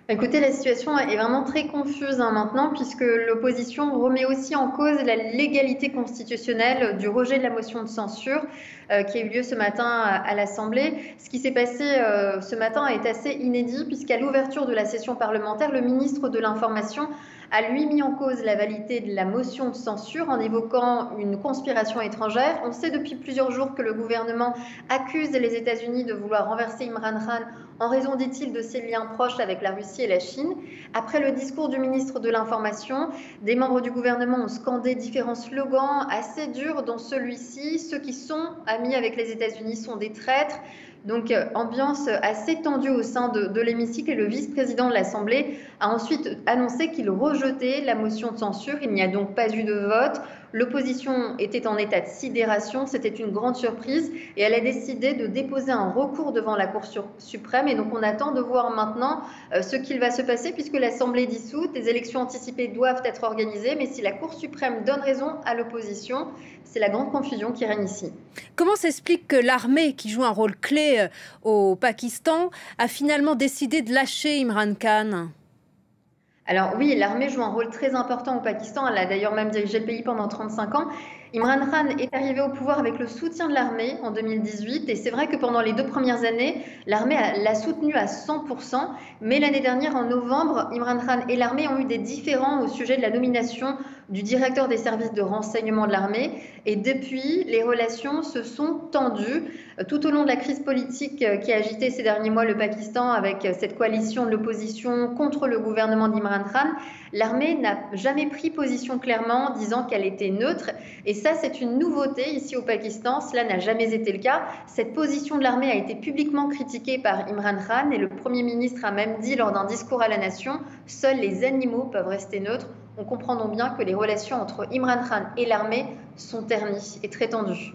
Écoutez, la situation est vraiment très confuse maintenant, puisque l'opposition remet aussi en cause la légalité constitutionnelle du rejet de la motion de censure qui a eu lieu ce matin à l'Assemblée. Ce qui s'est passé ce matin est assez inédit, puisqu'à l'ouverture de la session parlementaire, le ministre de l'Information a lui mis en cause la validité de la motion de censure en évoquant une conspiration étrangère. On sait depuis plusieurs jours que le gouvernement accuse les États-Unis de vouloir renverser Imran Khan en raison, dit-il, de ses liens proches avec la Russie et la Chine. Après le discours du ministre de l'Information, des membres du gouvernement ont scandé différents slogans assez durs, dont celui-ci: ceux qui sont amis avec les États-Unis sont des traîtres. Donc, ambiance assez tendue au sein de l'hémicycle, et le vice-président de l'Assemblée a ensuite annoncé qu'il rejetait la motion de censure. Il n'y a donc pas eu de vote. L'opposition était en état de sidération, c'était une grande surprise, et elle a décidé de déposer un recours devant la Cour suprême. Et donc on attend de voir maintenant ce qu'il va se passer, puisque l'Assemblée est dissoute, des élections anticipées doivent être organisées, mais si la Cour suprême donne raison à l'opposition, c'est la grande confusion qui règne ici. Comment s'explique que l'armée, qui joue un rôle clé au Pakistan, a finalement décidé de lâcher Imran Khan? Alors oui, l'armée joue un rôle très important au Pakistan. Elle a d'ailleurs même dirigé le pays pendant 35 ans. Imran Khan est arrivé au pouvoir avec le soutien de l'armée en 2018, et c'est vrai que pendant les 2 premières années, l'armée l'a soutenu à 100%. Mais l'année dernière, en novembre, Imran Khan et l'armée ont eu des différends au sujet de la nomination du directeur des services de renseignement de l'armée. Et depuis, les relations se sont tendues. Tout au long de la crise politique qui a agité ces derniers mois le Pakistan, avec cette coalition de l'opposition contre le gouvernement d'Imran Khan, l'armée n'a jamais pris position clairement, disant qu'elle était neutre. Et ça, c'est une nouveauté ici au Pakistan. Cela n'a jamais été le cas. Cette position de l'armée a été publiquement critiquée par Imran Khan, et le Premier ministre a même dit lors d'un discours à la nation: seuls les animaux peuvent rester neutres. On comprend donc bien que les relations entre Imran Khan et l'armée sont ternies et très tendues.